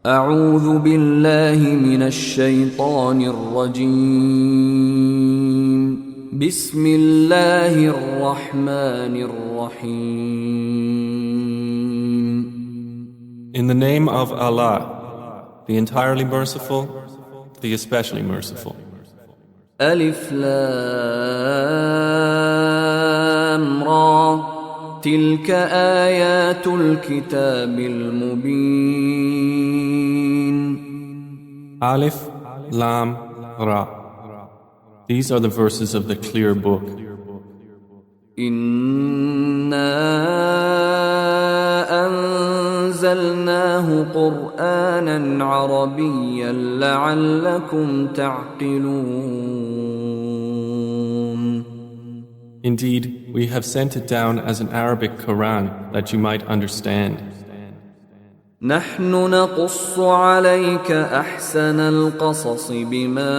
أعوذ بالله من الشيطان الرجيم بسم الله الرحمن الرحيم In the name of Allah, the entirely merciful, the especially merciful. ألف لام را تلك آيات الكتاب المبين Alif, Lam, Ra. These are the verses of the clear book. إنا أنزلناه قرآنا عربيا لعلكم تعقلون. Indeed, we have sent it down as an Arabic Quran that you might understand. نحن نقص عليك أحسن القصص بما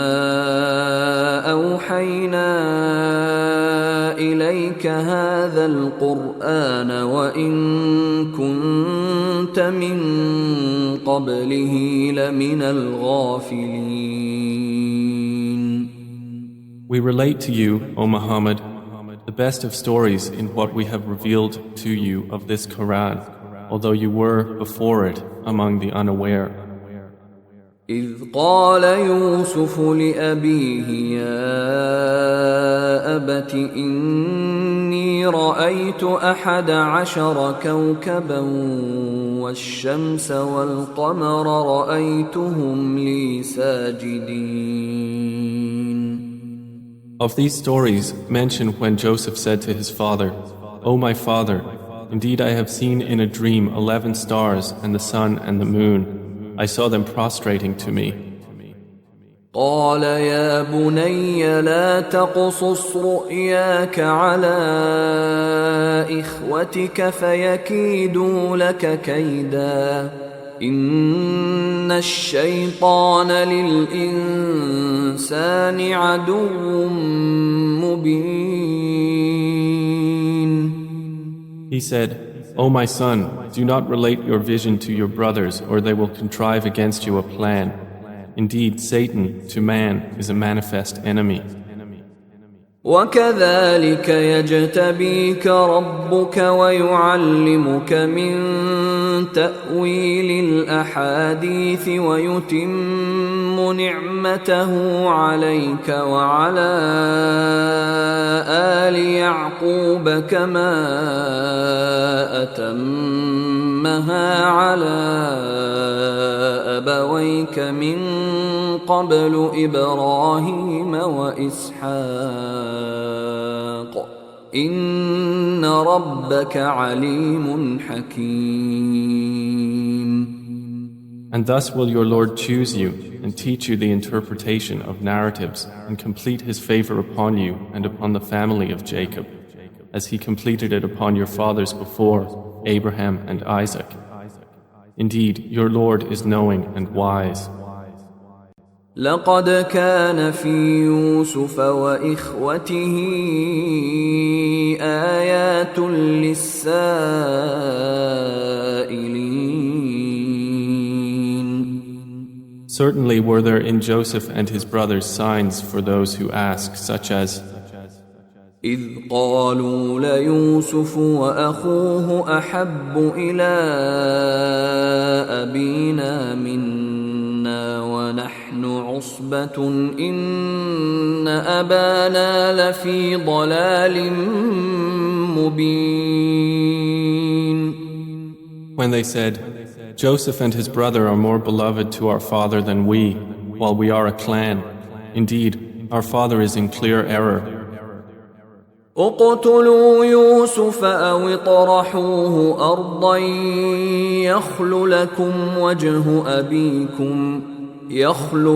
أوحينا إليك هذا القرآن وإن كنت من قبله لمن الغافلين. We relate to you, O Muhammad, the best of stories in what we have revealed to you of this Quran, although you were before it among the unaware. إذ قال يوسف لأبيه يا أبت إني رأيت 11 كوكبا والشمس والقمر رأيتهم لي ساجدين. Of these stories, mention when Joseph said to his father, O my father, indeed I have seen in a dream 11 stars and the sun and the moon. I saw them prostrating to me. قال يا بني لا تقصص رؤياك على إخوتك فيكيدوا لك كيدا إن الشيطان للإنسان عدو مبين. He said, O my son, do not relate your vision to your brothers, or they will contrive against you a plan. Indeed, Satan, to man, is a manifest enemy. وكذلك يجتبيك ربك ويعلمك من تأويل الأحاديث ويتم نعمته عليك وعلى آل يعقوب كما أتمها على أبويك من قبل إبراهيم وإسحاق إن ربك عليم حكيم. And thus will your Lord choose you and teach you the interpretation of narratives and complete his favor upon you and upon the family of Jacob, as he completed it upon your fathers before, Abraham and Isaac. Indeed, your Lord is knowing and wise. لقد كان في يوسف وإخوته آيات للسائلين. Certainly were there in Joseph and his brothers signs for those who ask, such as إذ قالوا ليوسف وأخوه أحب إلى أبينا منا ونحن عصبة إن أبانا لفي ضلال مبين. When they said, Joseph and his brother are more beloved to our father than we, while we are a clan. Indeed, our father is in clear error. اقتلوا يوسف أو اطرحوه أرضا يخل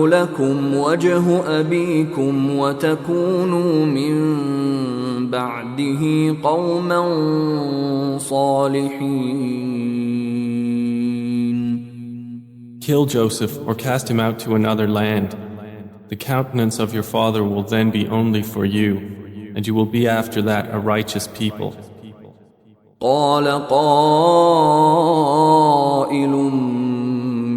لكم وجه أبيكم وتكونوا من بعده قوما صالحين. Kill Joseph or cast him out to another land. The countenance of your father will then be only for you, and you will be after that a righteous people. قال قائل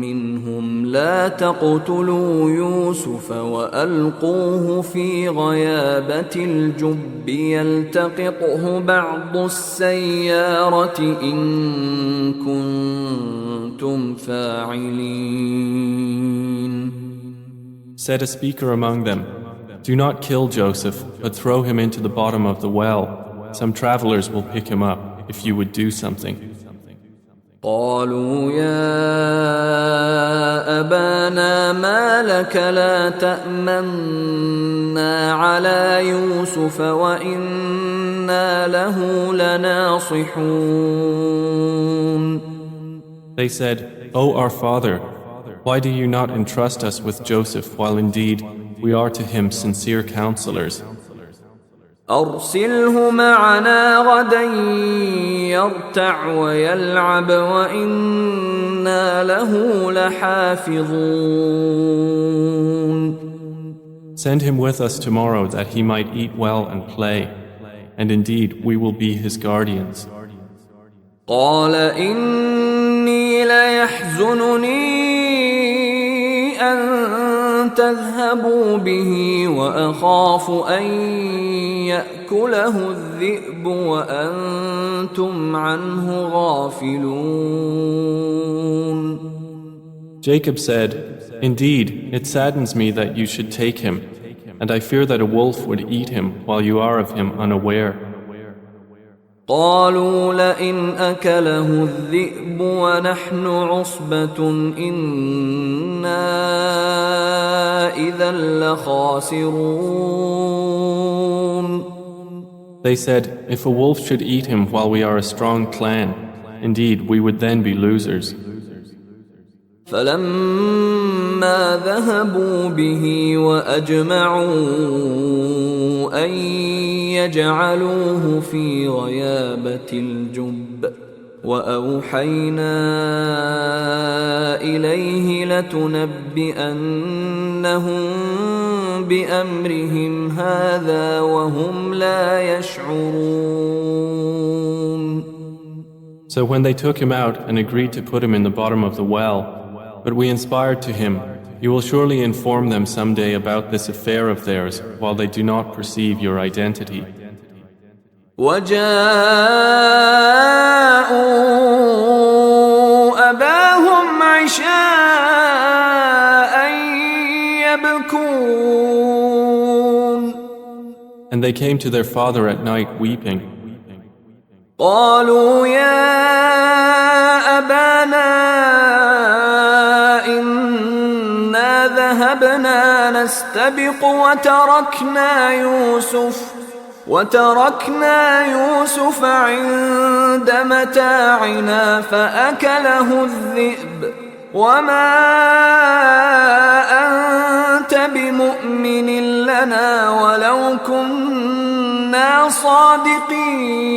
منهم لا تقتلوا يوسف وألقوه في غيابة الجب يلتقطه بعض السيارة إن كنتم فاعلين. Said a speaker among them, "Do not kill Joseph, but throw him into the bottom of the well. Some travelers will pick him up if you would do something." قالوا يا أبانا ما لك لا تأمنا على يوسف وإنا له لناصحون. They said, "O our father, why do you not entrust us with Joseph while indeed we are to him sincere counselors? أرسله معنا غدا يرتع ويلعب وإنا له لحافظون. Send him with us tomorrow that he might eat well and play, and indeed we will be his guardians." قال إني ليحزنني أن تذهبوا به وأخاف أن يأكله الذئب وأنتم عنه غافلون. Jacob said, "Indeed, it saddens me that you should take him, and I fear that a wolf would eat him while you are of him unaware." قالوا لئن أكله الذئب ونحن عصبة إنا إذا لخاسرون. They said, "If a wolf should eat him while we are a strong clan, indeed we would then be losers." فلما ذهبوا به وأجمعوا أن يجعلوه في غيابة الجب وأوحينا إليه لتنبئنهم بأمرهم هذا وهم لا يشعرون. So when they took him out and agreed to put him in the bottom of the well, but we inspired to him, "You will surely inform them someday about this affair of theirs while they do not perceive your identity." وجاءوا أباهم عشاء يبكون. And they came to their father at night weeping. قالوا يا أبانا إنا ذهبنا نستبق وتركنا يوسف عند متاعنا فأكله الذئب وما أنت بمؤمن لنا ولو كنا صادقين.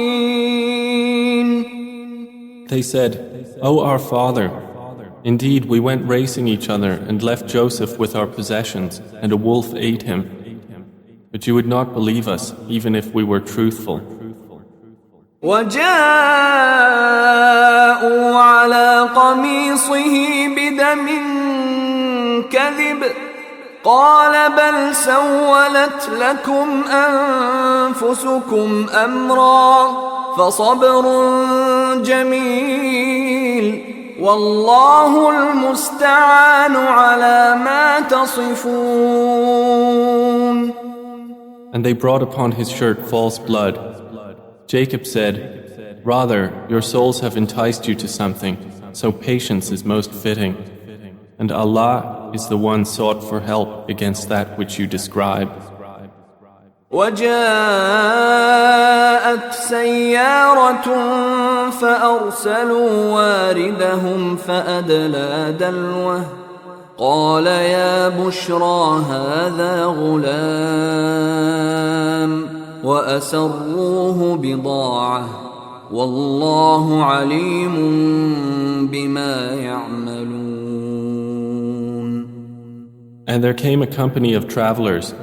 They said, "O our father, indeed we went racing each other and left Joseph with our possessions, and a wolf ate him. But you would not believe us, even if we were truthful." وجاءوا على قميصه بدم كذب قال بل سولت لكم أنفسكم أمرا فصبر جميل والله المستعان على ما تصفون. And they brought upon his shirt false blood. Jacob said, "Rather, your souls have enticed you to something, so patience is most fitting. And Allah is the one sought for help against that which you describe." وجاءت سيارة فأرسلوا واردهم فأدلى دلوه قال يا بشرى هذا غلام وأسروه بضاعة والله عليم بما يعملون. And there came a company of travelers.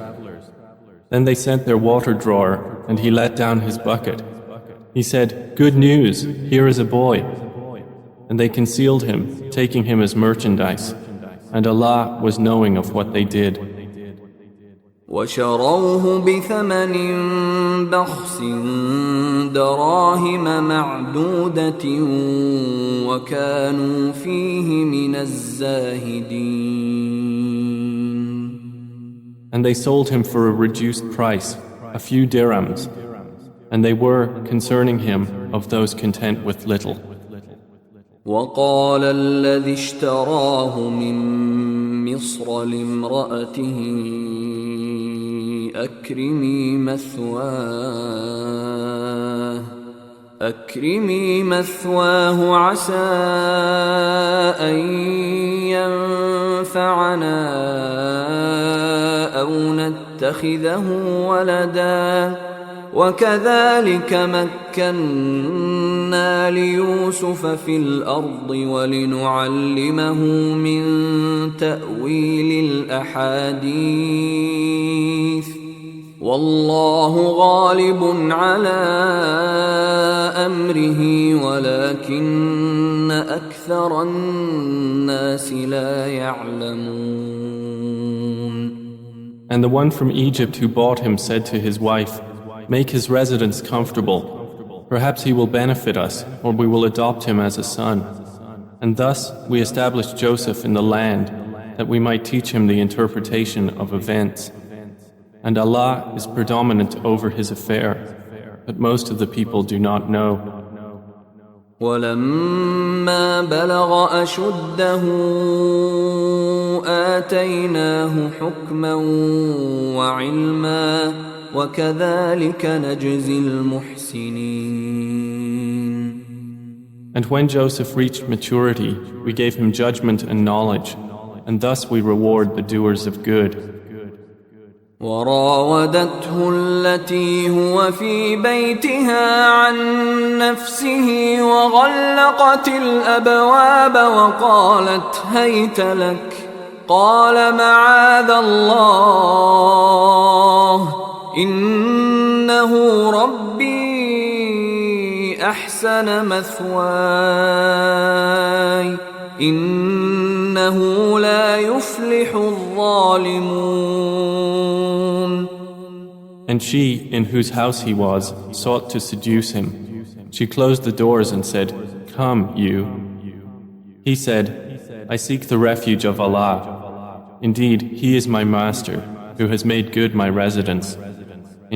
Then they sent their water drawer, and he let down his bucket. He said, "Good news, here is a boy." And they concealed him, taking him as merchandise. And Allah was knowing of what they did. وشروه بثمن بخس دراهم معدودة وكانوا فيه من الزاهدين. And they sold him for a reduced price, a few dirhams, and they were, concerning him, of those content with little. وقال الذي اشتراه من مصر لامرأته أكرمي مثواه عسى أن ينفعنا أو نتخذه ولدا وكذلك مكنا ليوسف في الأرض ولنعلمه من تأويل الأحاديث والله غالب على أمره ولكن أكثر الناس لا يعلمون. And the one from Egypt who bought him said to his wife, "Make his residence comfortable. Perhaps he will benefit us, or we will adopt him as a son." And thus we established Joseph in the land, that we might teach him the interpretation of events. And Allah is predominant over his affair, but most of the people do not know. ولما بلغ أشده آتيناه حكما وعلما وكذلك نجزي المحسنين. And when Joseph reached maturity, we gave him judgment and knowledge, and thus we reward the doers of good. وراودته التي هو في بيتها عن نفسه وغلقت الأبواب وقالت هيت لك قال معاذ الله إنه ربي أحسن مثواي إنه لا يفلح الظالمون. And she, in whose house he was, sought to seduce him. She closed the doors and said, "Come, you." He said, "I seek the refuge of Allah. Indeed, He is my master, who has made good my residence.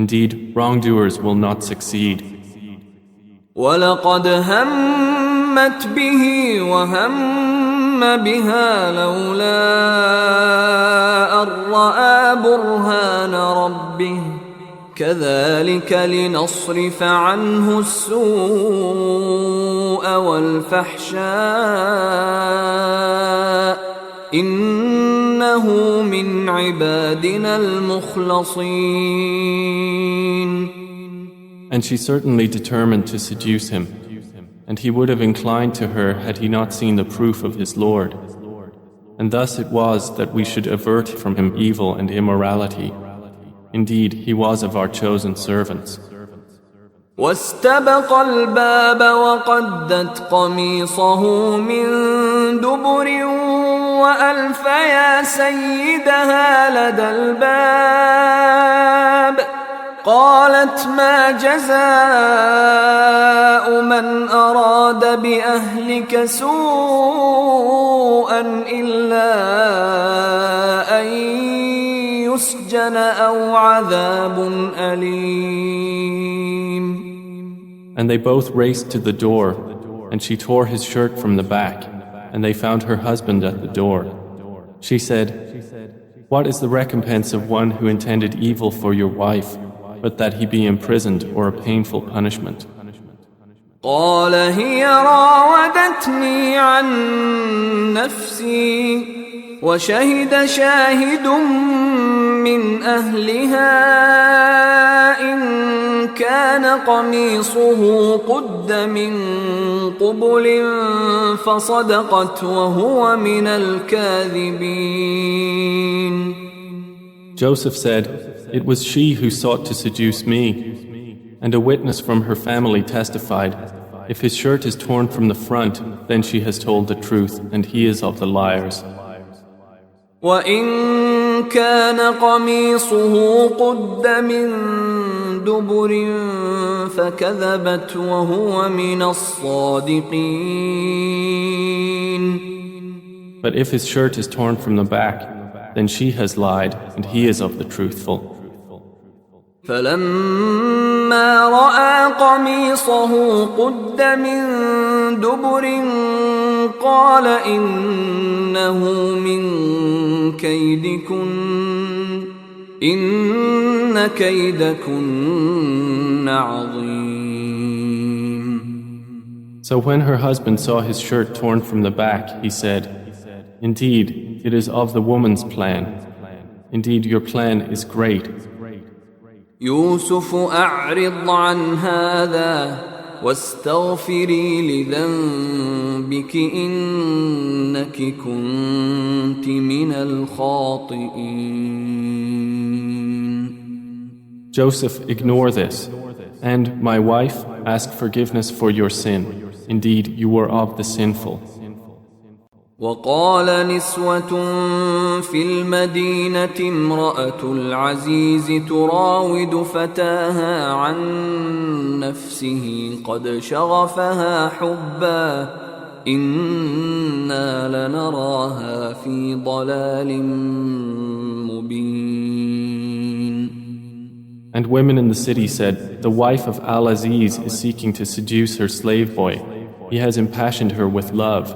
Indeed, wrongdoers will not succeed." وَلَقَدْ هَمَّتْ بِهِ وَهَمَّ بِهَا لَوْلَا أَن رَّأَىٰ بُرْهَانَ رَبِّهِ كَذَلِكَ لِنَصْرِفَ عَنْهُ السُّوءَ وَالْفَحْشَاءَ إِنَّهُ مِنْ عِبَادِنَا الْمُخْلَصِينَ. And she certainly determined to seduce him, and he would have inclined to her had he not seen the proof of his Lord. And thus it was that we should avert from him evil and immorality. Indeed, he was of our chosen servants. واستبق الباب وقدت قميصه من دبر وألف يا سيدها لدى الباب قالت ما جزاء من أراد بأهلك سوءا إلا أن يسجن أو عذاب أليم. And they both raced to the door, and she tore his shirt from the back, and they found her husband at the door. She said, "What is the recompense of one who intended evil for your wife, but that he be imprisoned or a painful punishment?" قال هي راودتني عن نفسي وشهد شاهد من أهلها إن كان قميصه قد من قبل فصدقت وهو من الكاذبين. Joseph said, "It was she who sought to seduce me." And a witness from her family testified, "If his shirt is torn from the front, then she has told the truth, and he is of the liars." وإن كان قميصه قد من دبر فكذبت وهو من الصادقين. But if his shirt is torn from the back, then she has lied and he is of the truthful. فلما رأى قميصه قد من دبر قال إنه من كيدكن إن كيدكن عظيم. So when her husband saw his shirt torn from the back, he said, "Indeed, it is of the woman's plan. Indeed, your plan is great." يوسف أعرض عن هذا واستغفري لذنبك إنك كنت من الخاطئين. Joseph, ignore this, and my wife, ask forgiveness for your sin. Indeed, you were of the sinful. وقال نسوة في المدينة امرأة العزيز تراود فتاها عن نفسه قد شغفها حبا إنا لنراها في ضلال مبين. And women in the city said, the wife of Al-Aziz is seeking to seduce her slave boy. He has impassioned her with love.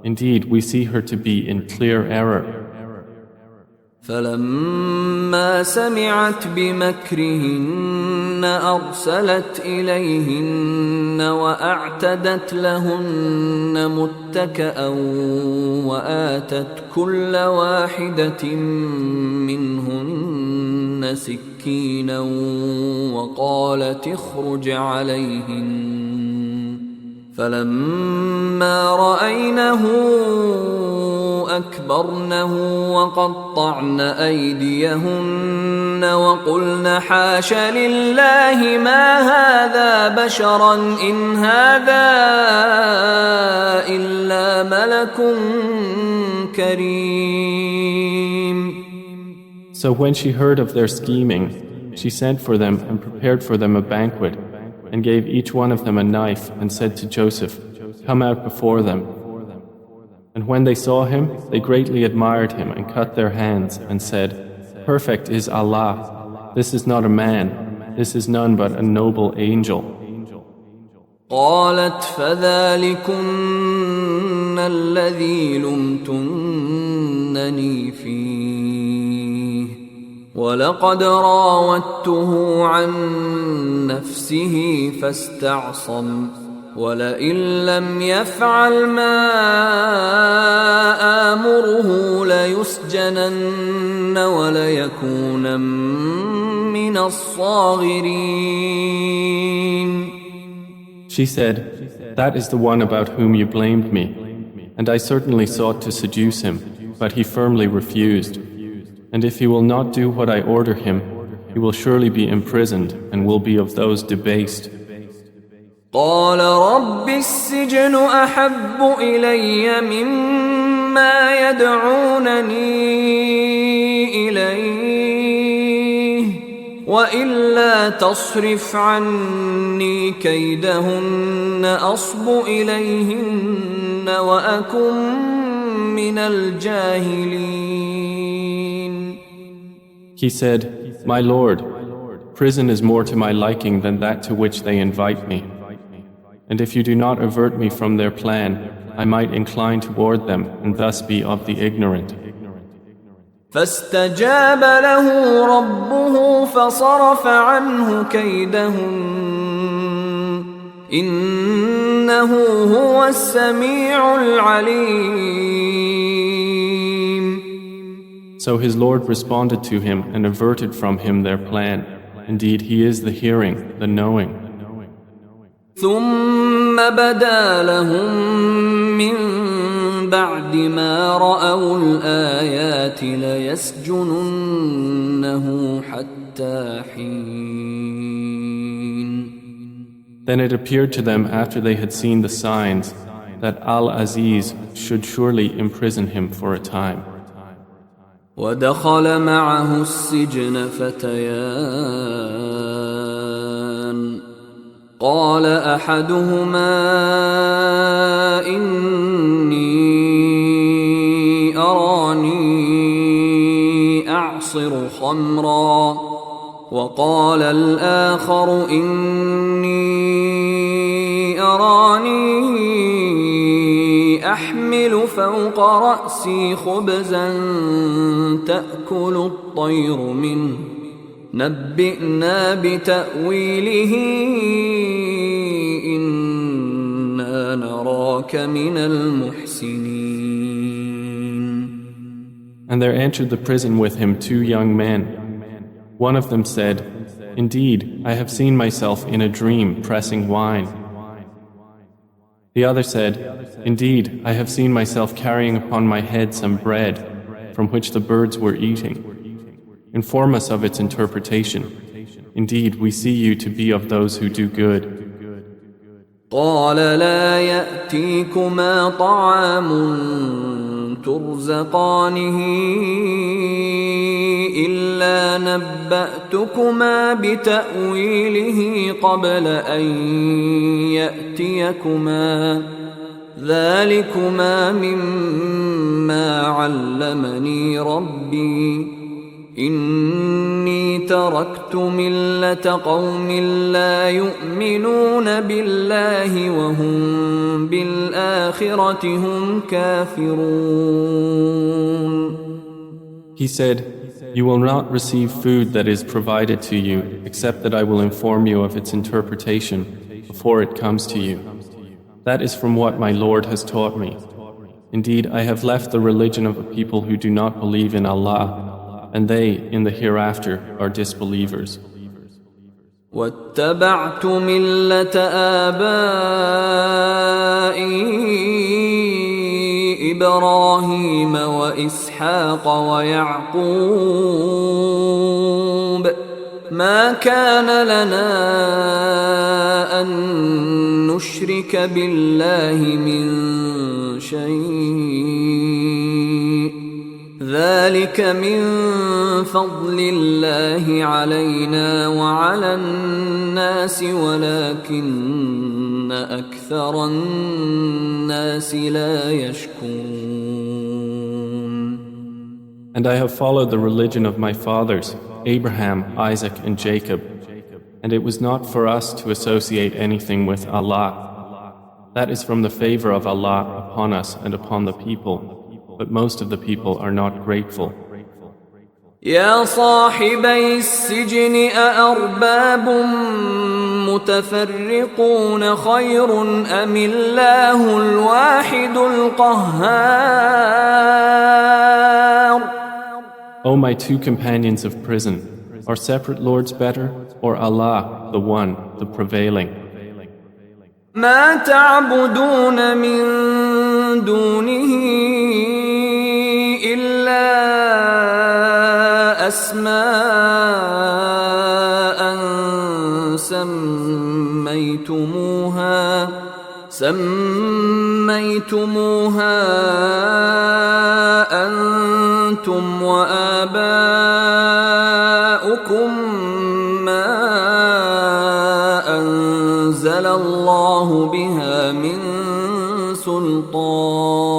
Indeed, we see her to be in clear error. فلما سمعت بمكرهن أرسلت إليهن وأعتدت لهن متكأ وآتت كل واحدة منهن سكينا وقالت اخرج عليهن فلما رأينه أكبرنه وقطعن أيديهن وقلن حاش لله ما هذا بشرا إن هذا إلا ملك كريم. So when she heard of their scheming, she sent for them and prepared for them a banquet, and gave each one of them a knife and said to Joseph, "Come out before them." And when they saw him, they greatly admired him and cut their hands and said, "Perfect is Allah. This is not a man. This is none but a noble angel." قالت فذلكن الذي لمتنني فيه ولقد راودته عن نفسه فاستعصم ولئن لم يفعل ما آمره ليسجنن وليكونن من الصاغرين. She said, "That is the one about whom you blamed me, and I certainly sought to seduce him, but he firmly refused. And if he will not do what I order him, he will surely be imprisoned and will be of those debased." قال رب السجن أحب إلي مما يدعونني إليه وإلا تصرف عني كيدهن أصب إليهن وأكن من الجاهلين. He said, "My Lord, prison is more to my liking than that to which they invite me. And if you do not avert me from their plan, I might incline toward them and thus be of the ignorant." فاستجاب له ربه فصرف عنه كيدهن إنه هو السميع العليم. So his Lord responded to him and averted from him their plan. Indeed, he is the hearing, the knowing. ثم بدا لهم من بعد ما رأوا الآيات ليسجننه حتى حين. Then it appeared to them after they had seen the signs that Al-Aziz should surely imprison him for a time. ودخل معه السجن فتيان قال أحدهما إني أراني أعصر خمرا وقال الآخر إني أراني أحمل فوق رأسي خبزا تأكل الطير منه نبئنا بتأويله إنا نراك من المحسنين. And there entered the prison with him 2 young men. One of them said, "Indeed, I have seen myself in a dream pressing wine." The other said, "Indeed, I have seen myself carrying upon my head some bread from which the birds were eating. Inform us of its interpretation. Indeed, we see you to be of those who do good." قال لا يأتيكما طعام ترزقانه إلا نبأتكما بتأويله قبل أن يأتيكما ذلكما مما علمني ربي إني تركت ملة قوم لا يؤمنون بالله وهم بالآخرة هم كافرون. He said, "You will not receive food that is provided to you except that I will inform you of its interpretation before it comes to you. That is from what my Lord has taught me. Indeed, I have left the religion of a people who do not believe in Allah, and they, in the hereafter, are disbelievers." واتبعت ملة آبائي إبراهيم وإسحاق ويعقوب ما كان لنا أن نشرك بالله من شيء ذلك من فضل الله علينا وعلى الناس ولكن أكثر الناس لا يشكرون. And I have followed the religion of my fathers, Abraham, Isaac, and Jacob, and it was not for us to associate anything with Allah. That is from the favor of Allah upon us and upon the people, but most of the people are not grateful. يا صاحبي السجن أأرباب متفرقون خير أم الله الواحد القهار. O my 2 companions of prison, are separate lords better, or Allah, the one, the prevailing? ما تعبدون من دونه إلا أسماء سميتموها أنتم وآباؤكم ما أنزل الله بها من سلطان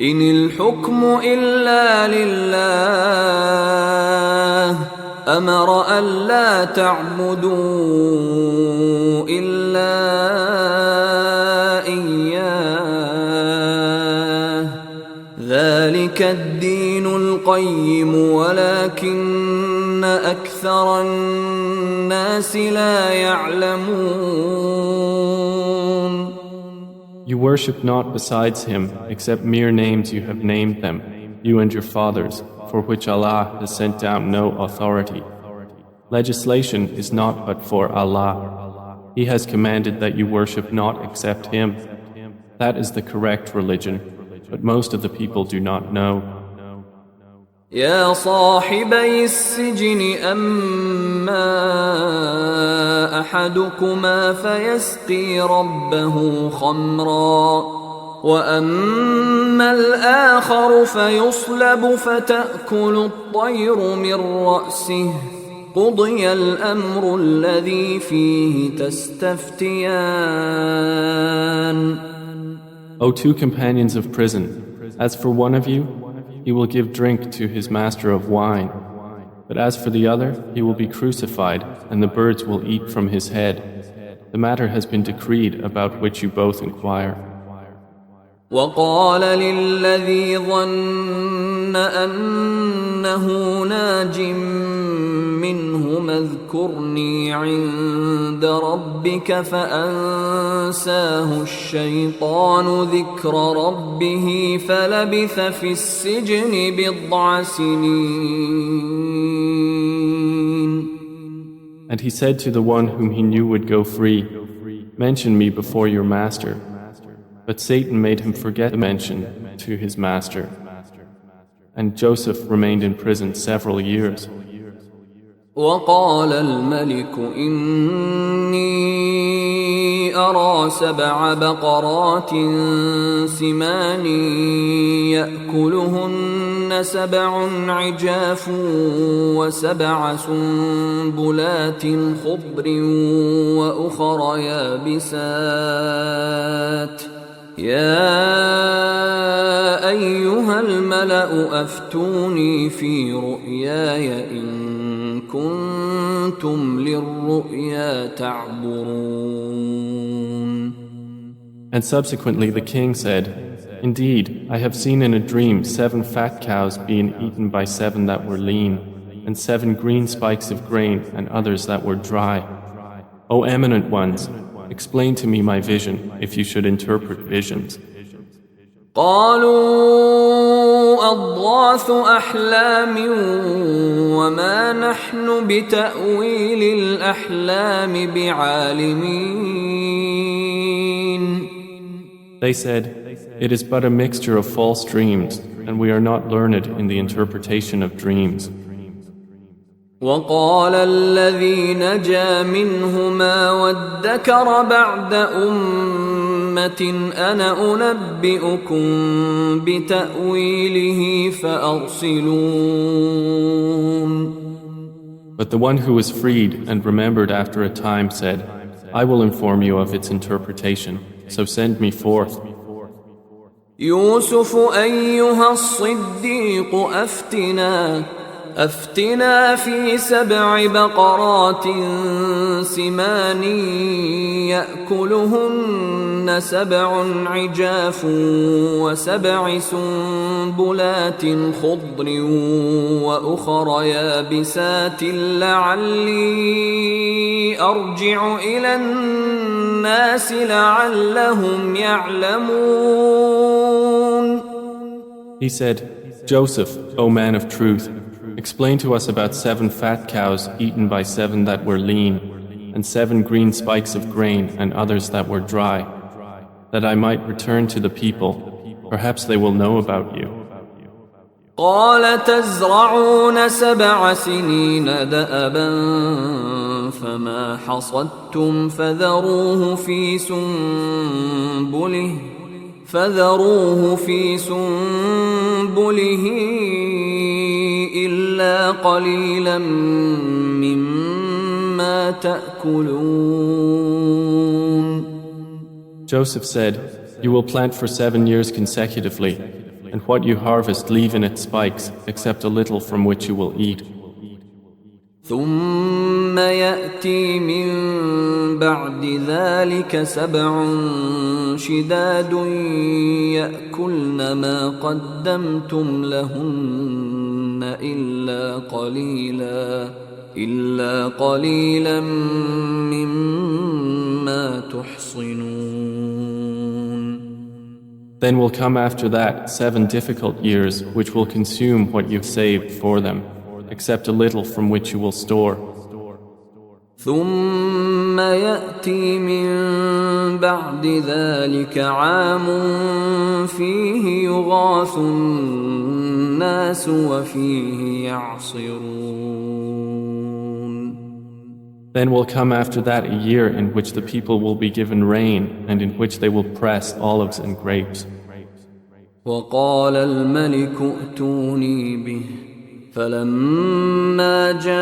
إن الحكم إلا لله أمر ألا تعبدوا إلا إياه ذلك الدين القيم ولكن أكثر الناس لا يعلمون. You worship not besides him except mere names you have named them, you and your fathers, for which Allah has sent down no authority. Legislation is not but for Allah. He has commanded that you worship not except Him. That is the correct religion, but most of the people do not know. يا صاحبي السجن أما أحدكما فيسقي ربه خمرا وأما الآخر فيصلب فتأكل الطير من رأسه قضي الأمر الذي فيه تستفتيان. O two companions of prison, as for one of you, he will give drink to his master of wine. But as for the other, he will be crucified, and the birds will eat from his head. The matter has been decreed about which you both inquire. وقال للذي ظن أنه ناج منهما اذكرني عند ربك فأنساه الشيطان ذكر ربه فلبث في السجن بضع سنين. And he said to the one whom he knew would go free, mention me before your master. But Satan made him forget mention to his master. And Joseph remained in prison several years. وقال الملك إني أرى 7 بقرات سمان يأكلهن 7 عجاف و7 سنبلات خضر وأخر يابسات يا أيها الملأ أفتوني في رؤياي إن كنتم للرؤيا تعبرون. And subsequently the king said, Indeed, I have seen in a dream 7 fat cows being eaten by 7 that were lean, and 7 green spikes of grain and others that were dry. O eminent ones, explain to me my vision if you should interpret visions. قالوا أضغاث أحلام وما نحن بتأويل الأحلام بعالمين. They said, It is but a mixture of false dreams, and we are not learned in the interpretation of dreams. وقال الذي نجا منهما وادكر بعد أمة أنا أنبئكم بتأويله فأرسلون. But the one who was freed and remembered after a time said, I will inform you of its interpretation, so send me forth. يوسف أيها الصديق أفتنا في 7 بقرات سمان يأكلهن 7 عجاف و7 سنبلات خضر وأخر يابسات لعلي أرجع إلى الناس لعلهم يعلمون. He said, Joseph, O man of truth, explain to us about 7 fat cows eaten by 7 that were lean, and 7 green spikes of grain and others that were dry, that I might return to the people. Perhaps they will know about you. قال تزرعون 7 سنين دأبا فما حصدتم فذروه في سنبله إلا قليلا مما تأكلون. Joseph said, You will plant for 7 years consecutively, and what you harvest leave in its spikes, except a little from which you will eat. ثم يأتي من بعد ذلك 7 شداد يأكلن ما قدمتم لهن إلا قليلا مما تحصنون. Then will come after that 7 difficult years which will consume what you've saved for them, except a little from which you will store. ثم يأتي من بعد ذلك عام فيه يغاث الناس وفيه يعصرون. Then will come after that a year in which the people will be given rain and in which they will press olives and grapes. وقال الملك ائتوني به فلما جاءه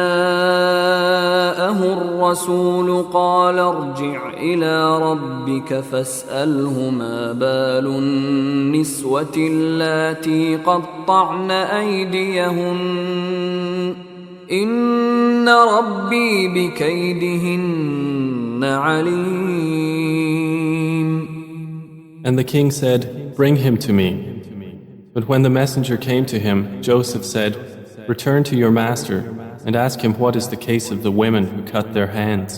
الرسول قال ارجع إلى ربك فاسأله ما بال النسوة اللاتي قطعن أيديهن إن ربي بكيدهن عليم. And the king said, "Bring him to me." But when the messenger came to him, Joseph said, "Return to your master and ask him what is the case of the women who cut their hands.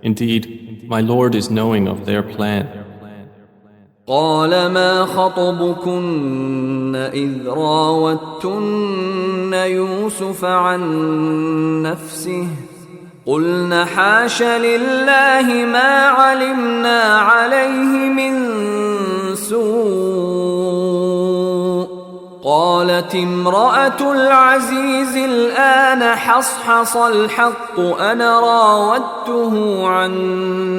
Indeed, my Lord is knowing of their plan." قال ما خطبكن إذ راوتن يوسف عن نفسه قلن حاش لله ما علمنا عليه من سوء قالت امرأة العزيز الآن حصحص الحق أنا راودته عن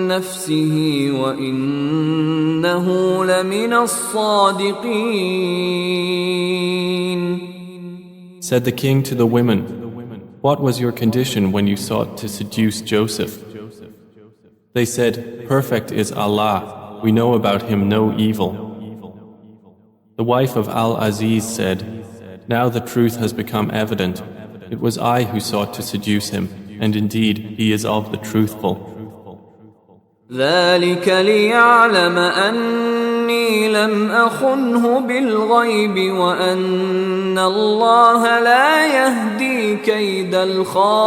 نفسه وإنه لمن الصادقين. Said the king to the women, "What was your condition when you sought to seduce Joseph?" They said, "Perfect is Allah, we know about him no evil." The wife of Al-Aziz said, "Now the truth has become evident. It was I who sought to seduce him, and indeed he is of the truthful." ذلك ليعلم أني لم أخنه بالغيب وأن الله لا يهدي كيد الخائنين.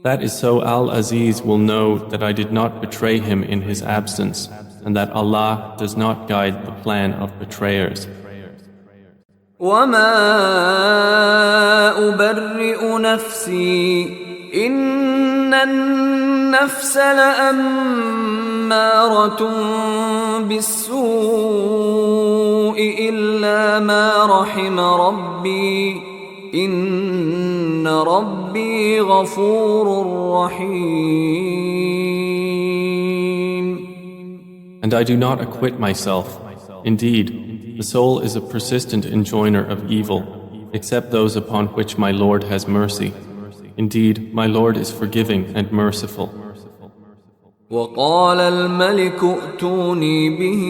That is so Al-Aziz will know that I did not betray him in his absence, and that Allah does not guide the plan of betrayers. وما أبرئ نفسي إن النفس لأمارة بالسوء إلا ما رحم ربي إن ربي غفور رحيم. And I do not acquit myself. Indeed, the soul is a persistent enjoiner of evil, except those upon which my Lord has mercy. Indeed, my Lord is forgiving and merciful. وقال الملك ائتوني به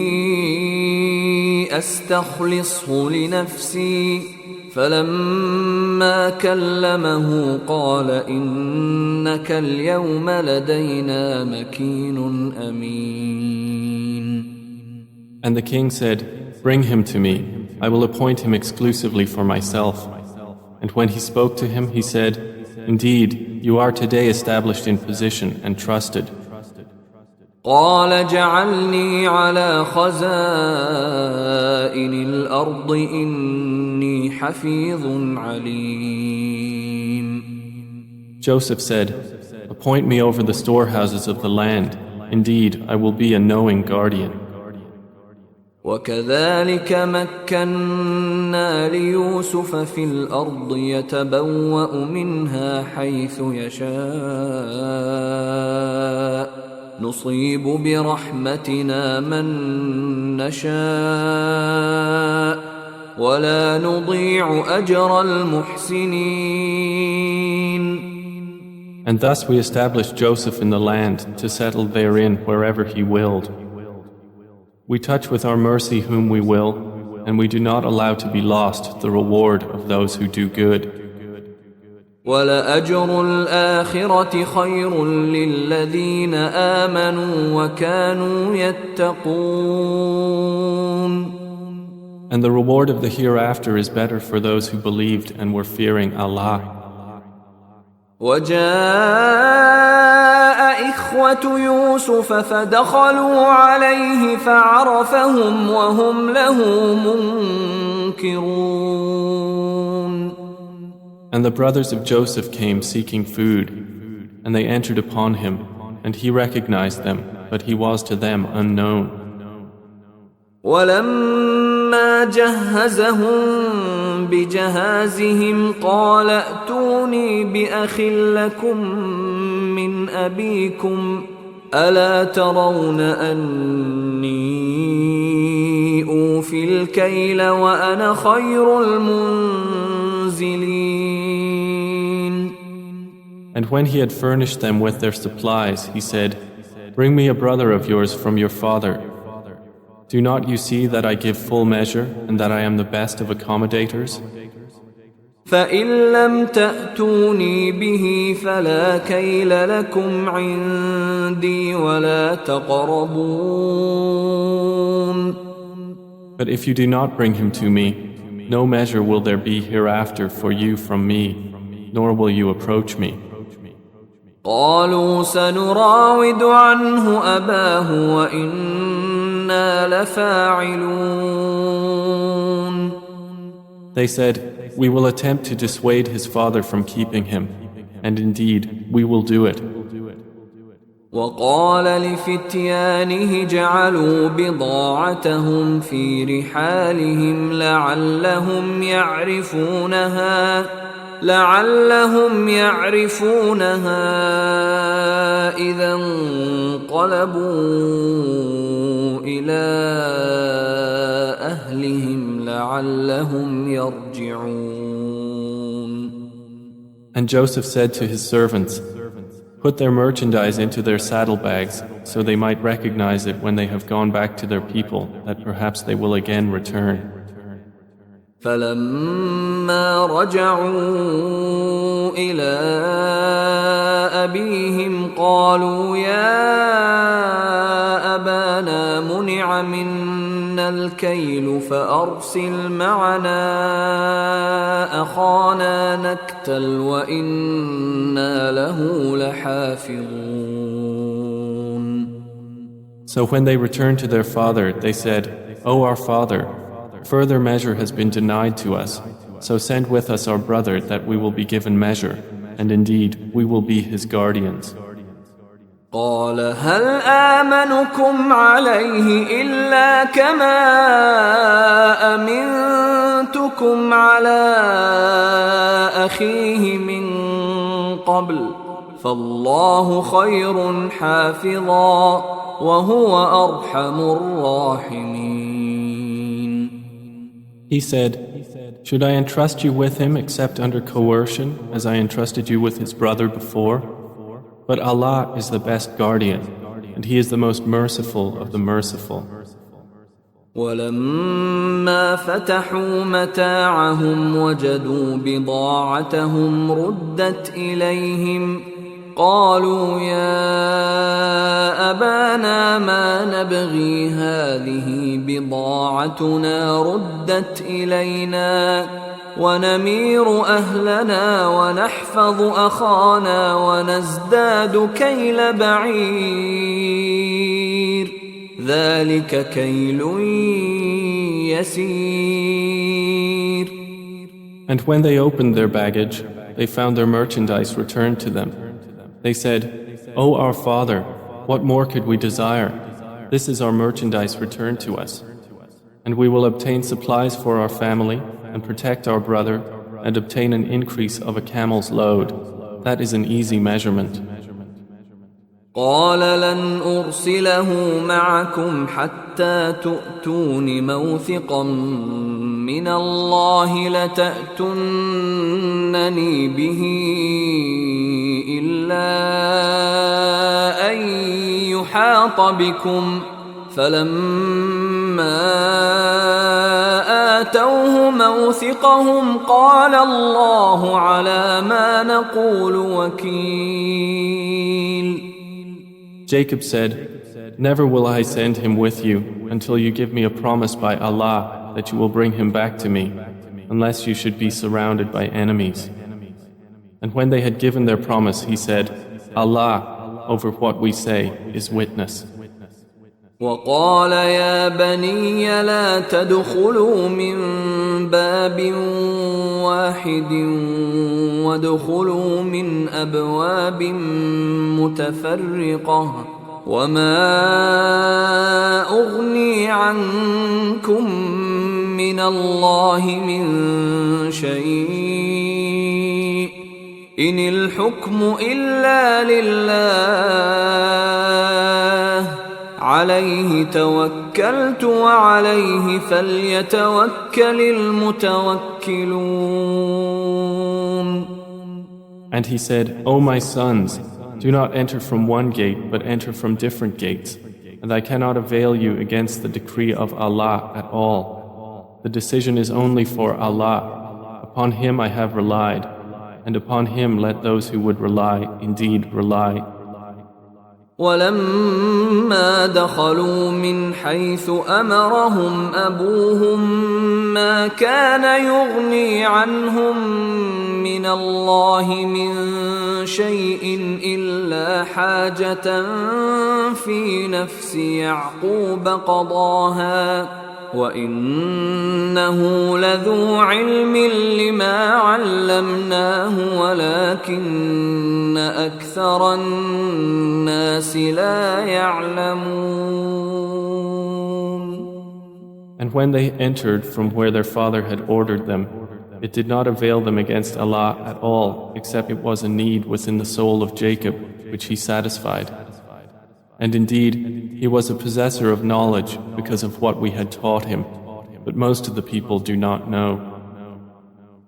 أستخلصه لنفسي فلما كلمه قال إنك اليوم لدينا مكين أمين. And the king said, "Bring him to me. I will appoint him exclusively for myself." And when he spoke to him, he said, "Indeed, you are today established in position and trusted." قال جعلني على خزائن الأرض إني حفيظ عليم. Joseph said, "Appoint me over the storehouses of the land. Indeed, I will be a knowing guardian." وكذلك مكنا ليوسف في الأرض يتبوأ منها حيث يشاء نصيب برحمتنا من نشاء ولا نضيع أجر المحسنين. And thus we established Joseph in the land to settle therein wherever he willed. We touch with our mercy whom we will, and we do not allow to be lost the reward of those who do good. وَلَأَجْرُ الْآخِرَةِ خَيْرٌ لِلَّذِينَ آمَنُوا وَكَانُوا يَتَّقُونَ. And the reward of the hereafter is better for those who believed and were fearing Allah. وَجَاءَ إِخْوَةُ يُوسُفَ فَدَخَلُوا عَلَيْهِ فَعَرَفَهُمْ وَهُمْ لَهُ مُنكِرُونَ. And the brothers of Joseph came seeking food, and they entered upon him, and he recognized them, but he was to them unknown. وَلَمَّا فلما جهزهم بجهازهم قال ائتوني بأخ لكم من أبيكم ألا ترون أني أوفي الكيل وأنا خير المنزلين. And when he had furnished them with their supplies, he said, "Bring me a brother of yours from your father. Do not you see that I give full measure and that I am the best of accommodators? فإن لم تأتوني به فلا كيل لكم عندي ولا تقربون." But if you do not bring him to me, no measure will there be hereafter for you from me, nor will you approach me. قالوا سنراود عنه أباه وإنا لفاعلون. They said, "We will attempt to dissuade his father from keeping him, and indeed we will do it." وقال لفتيانه جعلوا بضاعتهم في رحالهم لعلهم يعرفونها إذا انقلبوا إلى أهلهم لعلهم يرجعون. And Joseph said to his servants, "Put their merchandise into their saddlebags, so they might recognize it when they have gone back to their people, that perhaps they will again return." فلما رجعوا إلى أبيهم قالوا يا أبانا منع منا الكيل فأرسل معنا أخانا نكتل وإنا له لحافظون. So when they returned to their father, they said, "O our father, further measure has been denied to us, so send with us our brother that we will be given measure, and indeed we will be his guardians." قال هل آمنكم عليه إلا كما أمنتكم على أخيه من قبل فالله خير حافظا وهو أرحم الراحمين. He said, "Should I entrust you with him except under coercion, as I entrusted you with his brother before? But Allah is the best guardian, and He is the most merciful of the merciful." ولما فتحوا متاعهم وجدوا بضاعتهم ردت إليهم قالوا يا أبانا ما نبغي هذه بضاعتنا ردت إلينا ونمير أهلنا ونحفظ أخانا ونزداد كيل بعير ذلك كيل يسير. And when they opened their baggage, they found their merchandise returned to them. They said, "O our father, what more could we desire? This is our merchandise returned to us. And we will obtain supplies for our family and protect our brother and obtain an increase of a camel's load. That is an easy measurement." قال لن أرسله معكم حتى تؤتون موثقا من الله لتأتونني به إلا أن يحاط بكم فلما آتوه موثقهم قال الله على ما نقول وكيل. Jacob said, "Never will I send him with you until you give me a promise by Allah that you will bring him back to me, unless you should be surrounded by enemies." And when they had given their promise, he said, "Allah, over what we say, is witness." وقال يا بني لا تدخلوا من باب واحد وادخلوا من أبواب متفرقة وما أغني عنكم من الله من شيء إن الحكم إلا لله عليه توكلت وعليه فليتوكل المتوكلون. And he said, O my sons, do not enter from one gate, but enter from different gates. And I cannot avail you against the decree of Allah at all. The decision is only for Allah. Upon Him I have relied, and upon Him let those who would rely indeed rely. ولما دخلوا من حيث أمرهم أبوهم ما كان يغني عنهم من الله من شيء إلا حاجة في نفس يعقوب قضاها وإنه لذو علم لما علمناه ولكن أكثر الناس لا يعلمون. And when they entered from where their father had ordered them, it did not avail them against Allah at all, except it was a need within the soul of Jacob, which He satisfied. And indeed, he was a possessor of knowledge because of what we had taught him, but most of the people do not know.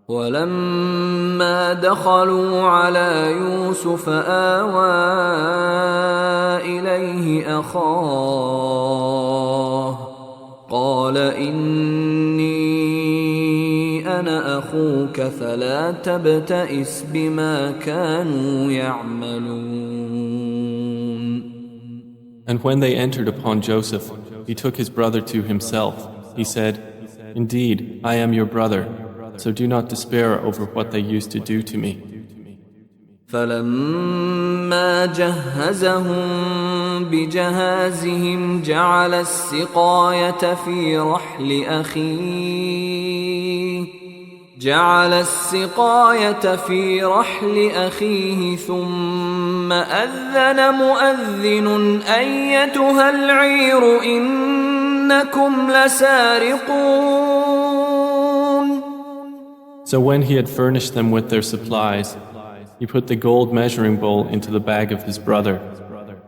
ولما دخلوا على يوسف آوى إليه أخاه قال إني أنا أخوك فلا تبتئس بما كانوا يعملون. And when they entered upon Joseph, he took his brother to himself. He said, Indeed, I am your brother, so do not despair over what they used to do to me. فلما جهزهم بجهازهم جعل السقاية في رحل أخيه ثم أذن مؤذن أيتها العير إنكم لسارقون. So when he had furnished them with their supplies, he put the gold measuring bowl into the bag of his brother.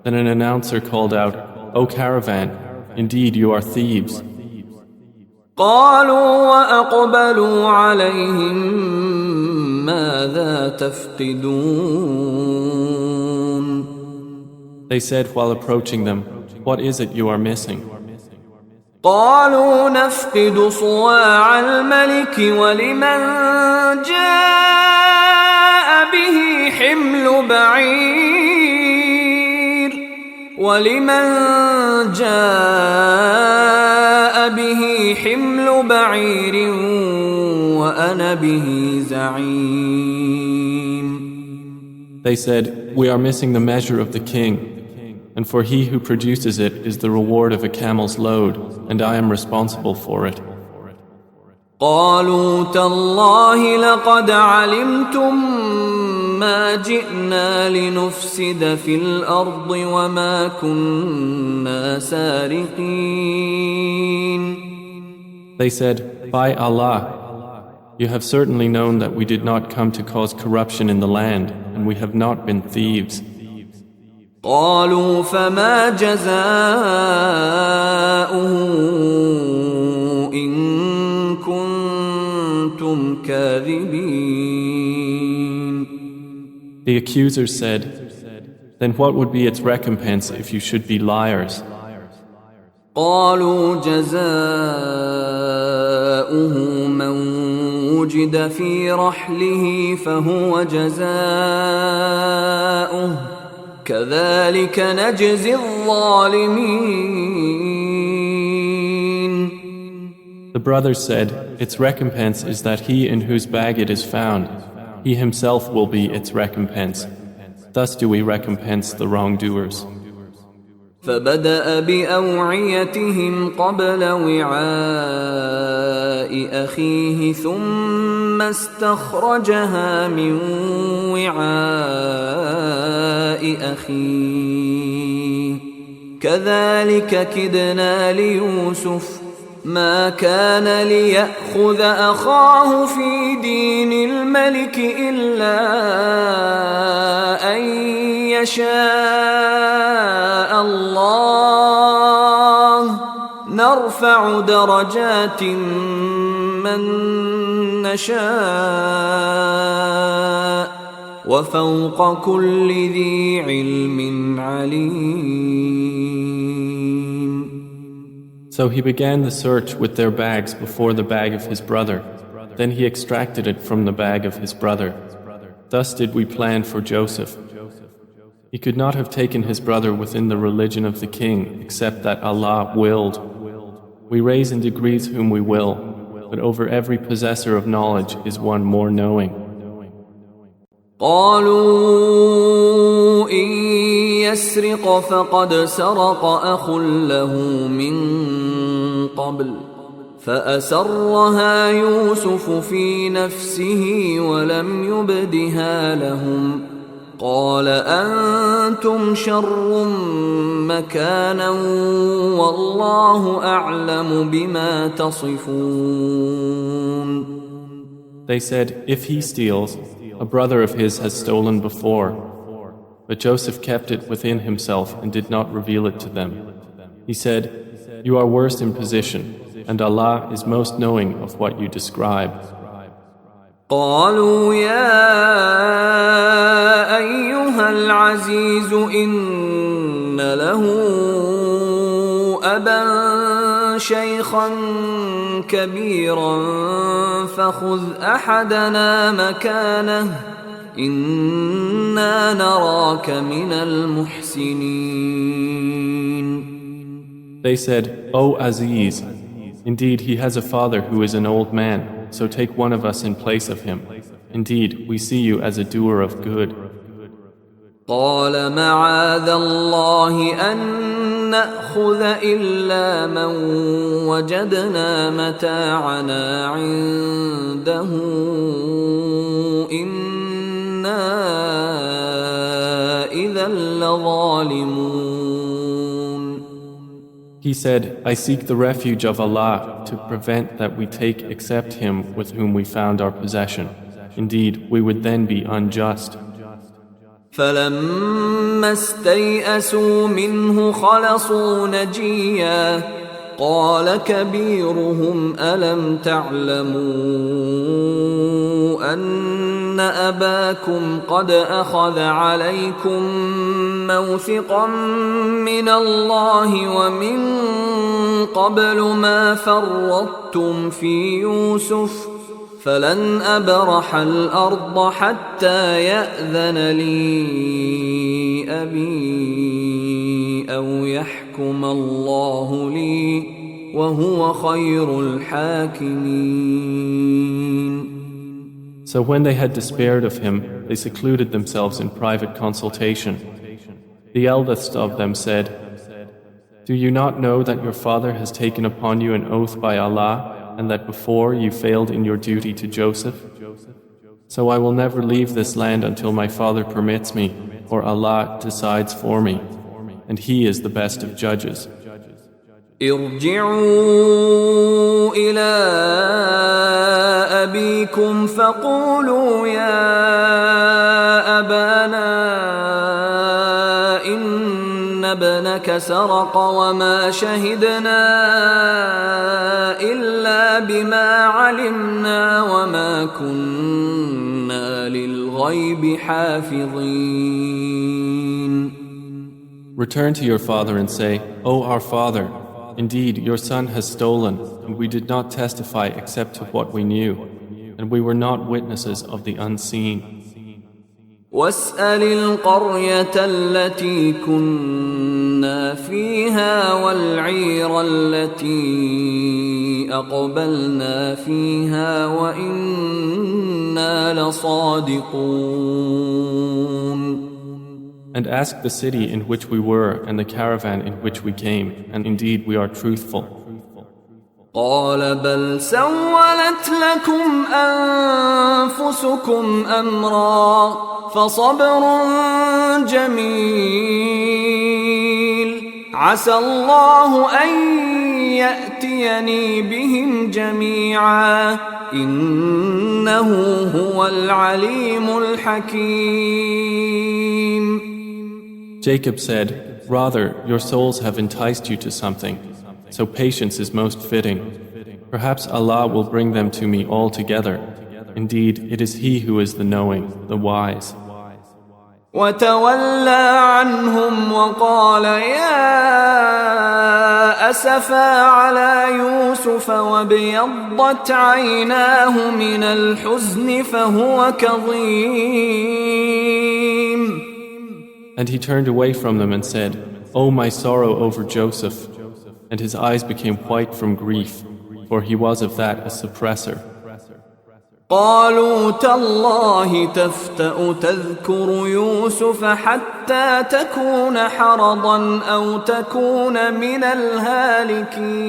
Then an announcer called out, O caravan, indeed you are thieves. قالوا وأقبلوا عليهم ماذا تفقدون. They said while approaching them, What is it you are missing? قالوا نفقد صواع الملك ولمن جاء به حمل بعير وأنا به زعيم. They said, We are missing the measure of the king, and for he who produces it is the reward of a camel's load, and I am responsible for it. قالوا تالله لقد علمتم ما جئنا لنفسد في الأرض وما كنا سارقين. They said, By Allah, you have certainly known that we did not come to cause corruption in the land, and we have not been thieves. قالوا فما جزاؤه إن كنتم كاذبين. The accusers said, Then what would be its recompense if you should be liars? قالوا جزاؤه من وجد في رحله فهو جزاؤه كذلك نجزي الظالمين. The brothers said, Its recompense is that he in whose bag it is found, he himself will be its recompense. Thus do we recompense the wrongdoers. فبدأ بأوعيتهم قبل وعاء أخيه ثم استخرجها من وعاء أخيه كذلك كدنا ليوسف ما كان ليأخذ أخاه في دين الملك إلا أن يشاء الله نرفع درجات من نشاء وفوق كل ذي علم عليم. So he began the search with their bags before the bag of his brother. Then he extracted it from the bag of his brother. Thus did we plan for Joseph. He could not have taken his brother within the religion of the king except that Allah willed. We raise in degrees whom we will, but over every possessor of knowledge is one more knowing. قالوا إن يسرق فقد سرق أخ له من قبل فأسرها يوسف في نفسه ولم يبدها لهم قال أنتم شر مكانا والله أعلم بما تصفون. They said, if he steals, a brother of his has stolen before. But Joseph kept it within himself and did not reveal it to them. He said, you are worst in position, and Allah is most knowing of what you describe. قالوا يا أيها العزيز إن له أبا شيخا كبيرا فخذ أحدنا مكانه إنا نراك من المحسنين. They said, O Aziz, indeed he has a father who is an old man, so take one of us in place of him. Indeed, we see you as a doer of good. قال معاذ الله أن نأخذ إلا من وجدنا متاعنا عنده إنا إذا لظالمون. He said, I seek the refuge of Allah to prevent that we take except him with whom we found our possession. Indeed, we would then be unjust. فلما استيئسوا منه خلصوا نجيا قال كبيرهم ألم تعلموا أن أباكم قد أخذ عليكم موثقا من الله ومن قبل ما فرطتم في يوسف فلن أبرح الأرض حتى يأذن لي أبي أو يحكم الله لي وهو خير الحاكمين. So when they had despaired of him, they secluded themselves in private consultation. The eldest of them said, do you not know that your father has taken upon you an oath by Allah and that before you failed in your duty to Joseph? So I will never leave this land until my father permits me, or Allah decides for me, and He is the best of judges. ارجعوا إلى أبيكم فقولوا يا أبانا إن ابنك سرق وما شهدنا إلا بما علمنا وما كنا للغيب حافظين. Return to your father and say, O our father, indeed your son has stolen, and we did not testify except to what we knew, and we were not witnesses of the unseen. واسأل القرية التي كنا فيها والعير التي أقبلنا فيها وإنا لصادقون. And ask the city in which we were and the caravan in which we came, and indeed we are truthful. قال بل سولت لكم أنفسكم أمرا فصبر جميل عسى الله أن يأتيني بهم جميعا إنه هو العليم الحكيم. Jacob said, "Rather, your souls have enticed you to something, so patience is most fitting. Perhaps Allah will bring them to me all together. Indeed, it is He who is the knowing, the wise." وتولى عنهم وقال يا أسفا على يوسف وابيضت عيناه من الحزن فهو كظيم. And he turned away from them and said, "O my sorrow over Joseph," and his eyes became white from grief, for he was of that a suppressor. قالوا تالله تفتأ تذكر يوسف حتى تكون حرضا أو تكون من الهالكين.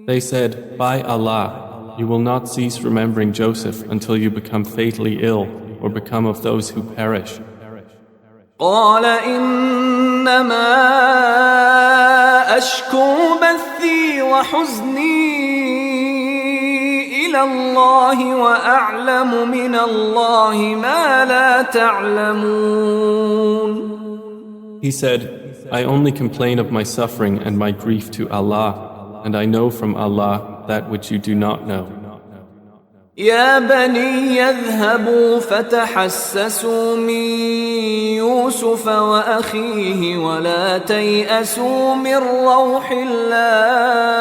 They said, "By Allah, you will not cease remembering Joseph until you become fatally ill or become of those who perish." قال إنما أشكو بثي وحزني إلى الله وأعلم من الله ما لا تعلمون. He said, "I only complain of my suffering and my grief to Allah, and I know from Allah that which you do not know." يا بني يذهبوا فتحسسوا من يوسف وأخيه ولا تيأسوا من روح الله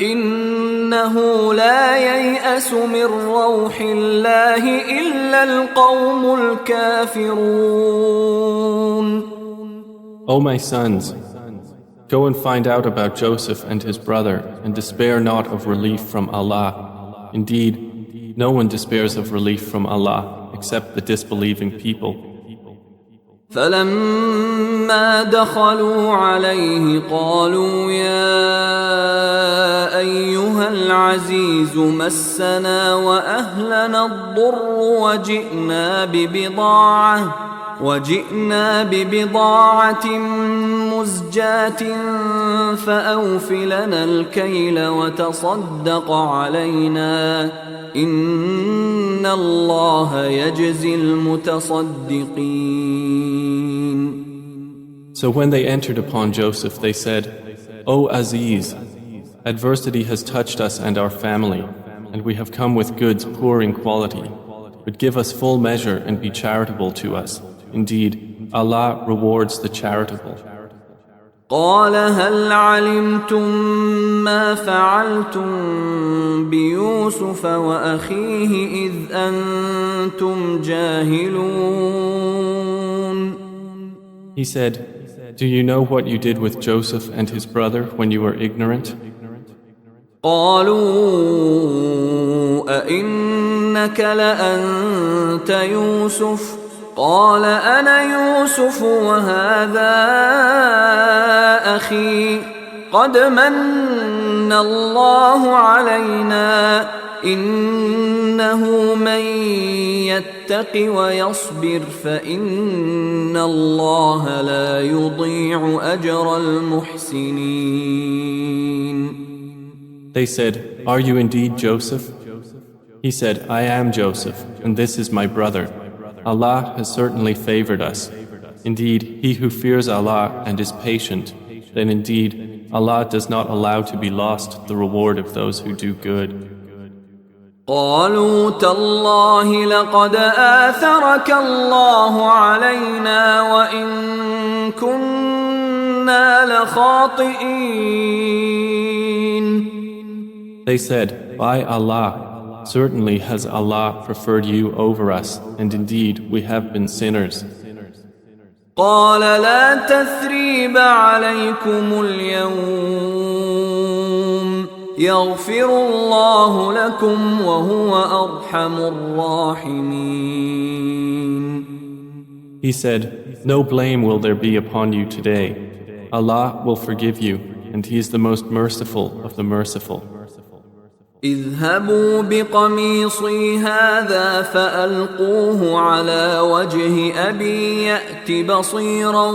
إنه لا ييأس من روح الله إلا القوم الكافرون. O my sons, go and find out about Joseph and his brother, and despair not of relief from Allah. Indeed, no one despairs of relief from Allah except the disbelieving people. فلما دخلوا عليه قالوا يا أيها العزيز مسنا وأهلنا الضر وجئنا ببضاعة مزجاة فأوف لنا الكيل وتصدق علينا إن الله يجزي المتصدقين. So when they entered upon Joseph, they said, "O Aziz, adversity has touched us and our family, and we have come with goods poor in quality. But give us full measure and be charitable to us. Indeed, Allah rewards the charitable." قال هل علمتم ما فعلتم بيوسف وأخيه إذ أنتم جاهلون. He said, "Do you know what you did with Joseph and his brother when you were ignorant?" قالوا أئنك لأنت يوسف قال أنا يوسف وهذا أخي قد من الله علينا إنه من يتق ويصبر فإن الله لا يضيع أجر المحسنين. They said, "Are you indeed Joseph?" He said, "I am Joseph, and this is my brother. Allah has certainly favored us. Indeed, he who fears Allah and is patient, then indeed Allah does not allow to be lost the reward of those who do good." قالوا تالله لقد آثرك الله علينا وإن كنا لخاطئين. They said, "By Allah, certainly has Allah preferred you over us, and indeed we have been sinners." قال لا تثريب عليكم اليوم يغفر الله لكم وهو أرحم الراحمين. He said, "No blame will there be upon you today. Allah will forgive you, and He is the most merciful of the merciful. اذهبوا بقميصي هذا فألقوه على وجه أبي يأت بصيرا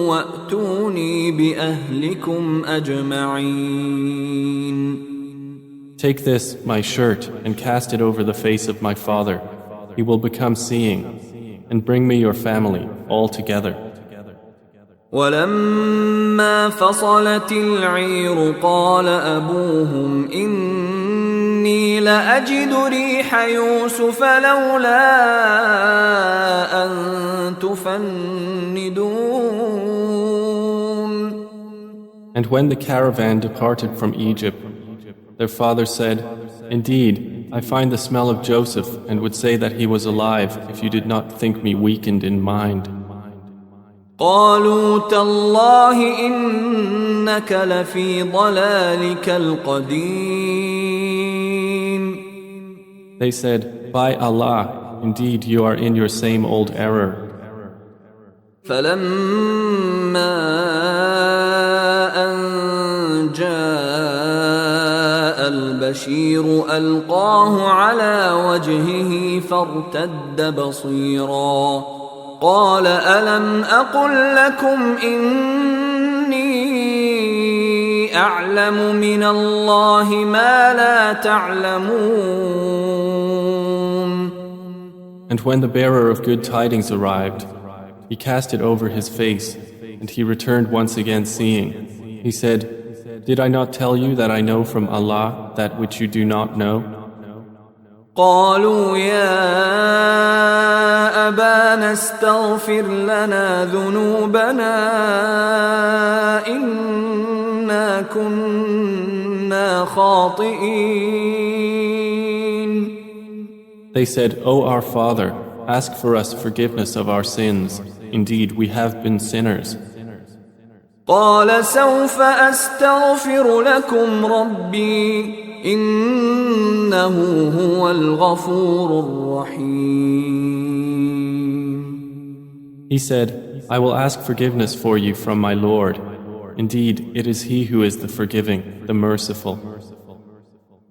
وأتوني بأهلكم أجمعين. Take this, my shirt, and cast it over the face of my father. He will become seeing, and bring me your family all together. ولما فصلت العير قال أبوهم إني لأجد ريح يوسف لولا أن تفندون. And when the caravan departed from Egypt, their father said, Indeed, I find the smell of Joseph and would say that he was alive if you did not think me weakened in mind. قالوا تالله إنك لفي ضلالك القديم. They said, By Allah, indeed you are in your same old error. فلما أن جاء البشير ألقاه على وجهه فارتد بصيرا قال ألم أقل لكم إني أعلم من الله ما لا تعلمون. And when the bearer of good tidings arrived, he cast it over his face, and he returned once again seeing. He said, Did I not tell you that I know from Allah that which you do not know? قالوا يا أبانا استغفر لنا ذنوبنا إنا كنا خاطئين. They said, O our father, ask for us forgiveness of our sins. Indeed, we have been sinners. قال سوف أستغفر لكم ربي إنه هو الغفور الرحيم. He said, I will ask forgiveness for you from my Lord. Indeed, it is He who is the forgiving, the merciful.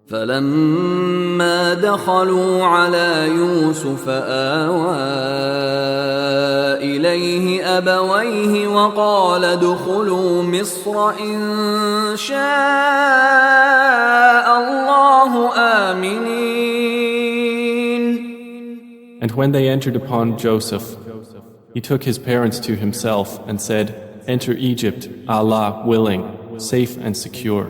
فلما دخلوا على يوسف آوى إليه أبويه وقال ادخلوا مصر إن شاء الله آمنين. And when they entered upon Joseph, he took his parents to himself and said, Enter Egypt, Allah willing, safe and secure.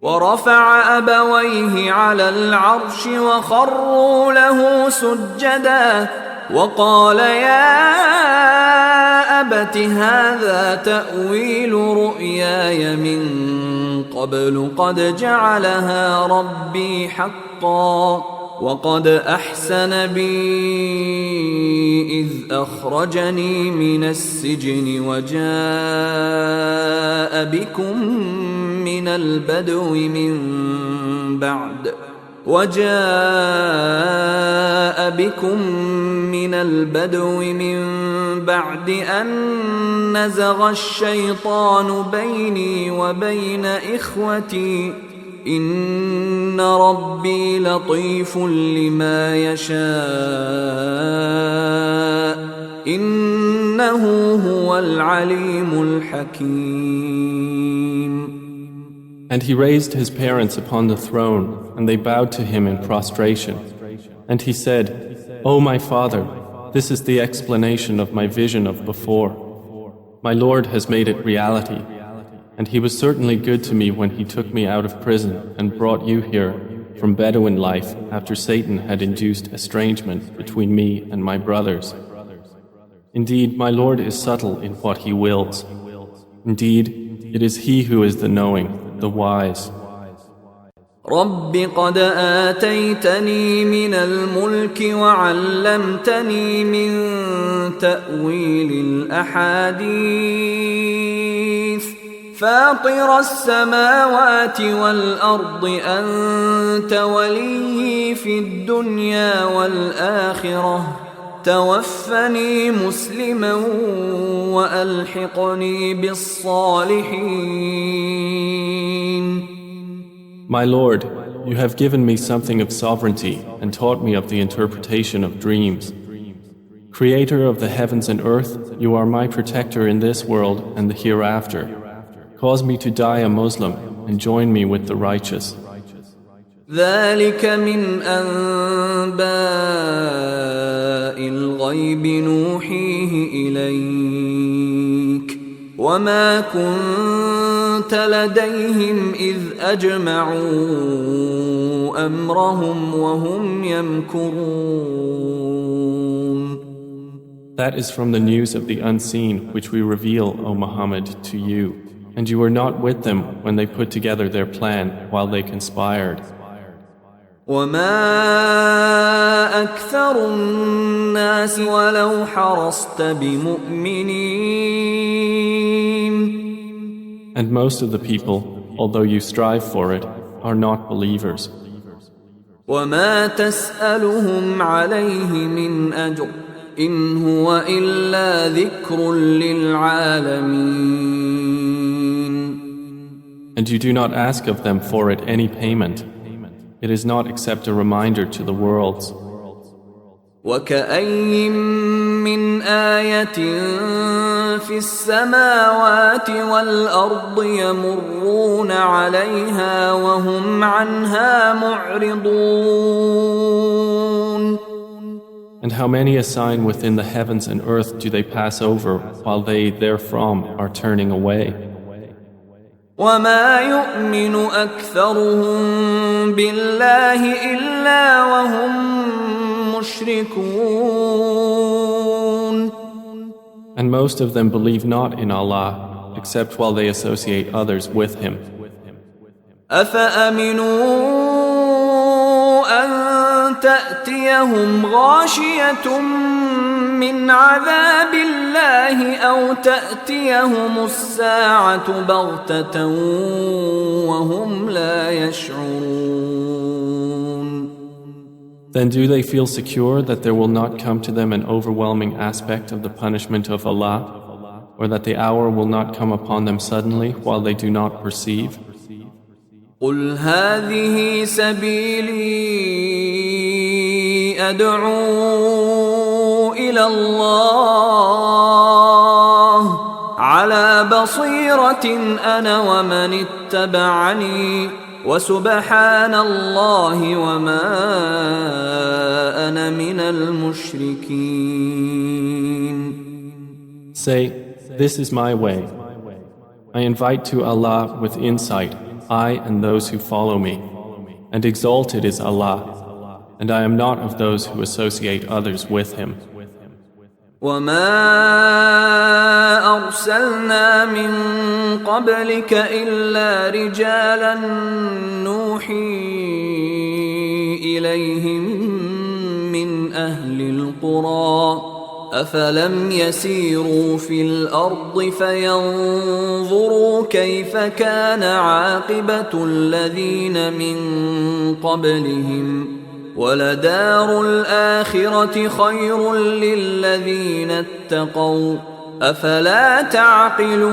ورفع أبويه على العرش وخروا له سجدا وقال يا أبت هذا تأويل رؤياي من قبل قد جعلها ربي حقا وقد أحسن بي إذ أخرجني من السجن وجاء بكم من البدو من بعد أن نزغ الشيطان بيني وبين إخوتي إن ربي لطيف لما يشاء إنه هو العليم الحكيم. And he raised his parents upon the throne, and they bowed to him in prostration. And he said, O my father, this is the explanation of my vision of before. My Lord has made it reality, and he was certainly good to me when he took me out of prison and brought you here from Bedouin life after Satan had induced estrangement between me and my brothers. Indeed, my Lord is subtle in what he wills. Indeed, it is he who is the knowing, the wise. رب قد آتيتني من الملك وعلمتني من تأويل الأحاديث فاطر السماوات والأرض أنت ولي في الدنيا والآخرة توفني مسلما وألحقني بالصالحين. My Lord, you have given me something of sovereignty and taught me of the interpretation of dreams. Creator of the heavens and earth, you are my protector in this world and the hereafter. Cause me to die a Muslim and join me with the righteous. ذلك من أنباء الغيب نوحيه إليك وما كنت لديهم إذ أجمعوا أمرهم وهم يمكرون. That is from the news of the unseen which we reveal, O Muhammad, to you, and you were not with them when they put together their plan while they conspired. وما أكثر الناس ولو حرصت بمؤمنين. And most of the people, although you strive for it, are not believers. وما تسألهم عليه من أجر إن هو إلا ذكر للعالمين. And you do not ask of them for it any payment. It is not except a reminder to the worlds. وكأي من آية في السماوات والأرض يمرون عليها وهم عنها معرضون. And how many a sign within the heavens and earth do they pass over while they therefrom are turning away? وما يؤمن أكثرهم بالله إلا وهم مشركون. And most of them believe not in Allah except while they associate others with Him. أفأمنوا أن تأتيهم غاشية من عذاب الله أو تأتيهم الساعة بغتة وهم لا يشعرون. Then do they feel secure that there will not come to them an overwhelming aspect of the punishment of Allah, or that the hour will not come upon them suddenly while they do not perceive? قل هذه سبيلي أدعو إلى الله على بصيرة أنا ومن اتبعني وسبحان الله وما أنا من المشركين. Say, this is my way. I invite to Allah with insight, I and those who follow me, and exalted is Allah, and I am not of those who associate others with Him. وما أرسلنا من قبلك إلا رجالا نوحي إليهم من أهل القرى أفلم يسيروا في الأرض فينظروا كيف كان عاقبة الذين من قبلهم ولدار الآخرة خير للذين اتقوا أفلا تعقلون.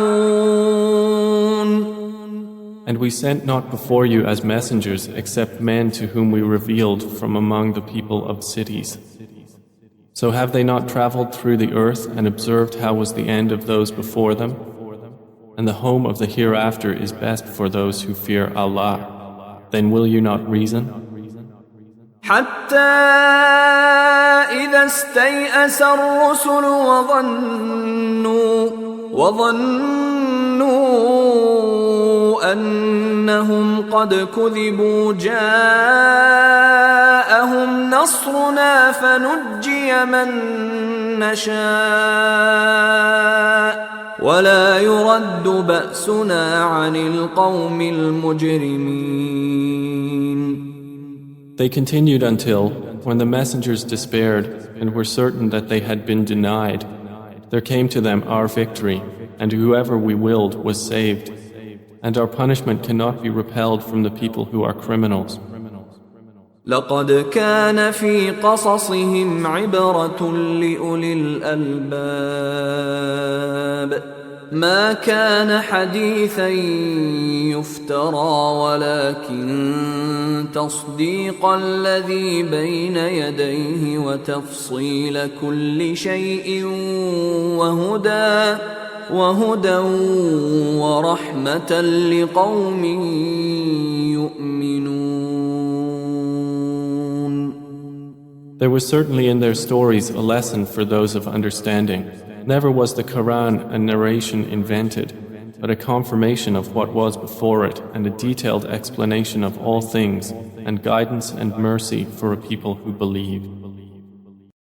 And we sent not before you as messengers except men to whom we revealed from among the people of cities. So have they not traveled through the earth and observed how was the end of those before them? And the home of the hereafter is best for those who fear Allah. Then will you not reason? حتى إذا استيأس الرسل وظنوا أنهم قد كذبوا جاءهم نصرنا فنجي من نشاء ولا يرد بأسنا عن القوم المجرمين. They continued until, when the messengers despaired and were certain that they had been denied, there came to them our victory, and whoever we willed was saved, and our punishment cannot be repelled from the people who are criminals. لقد كان في قصصهم عبرة لأولي الألباب ما كان حديثا يفترى ولكن تصديق الذي بين يديه وتفصيل كل شيء وهدى ورحمة لقوم يؤمنون. There was certainly in their stories a lesson for those of understanding. Never was the Quran a narration invented, but a confirmation of what was before it and a detailed explanation of all things and guidance and mercy for a people who believe.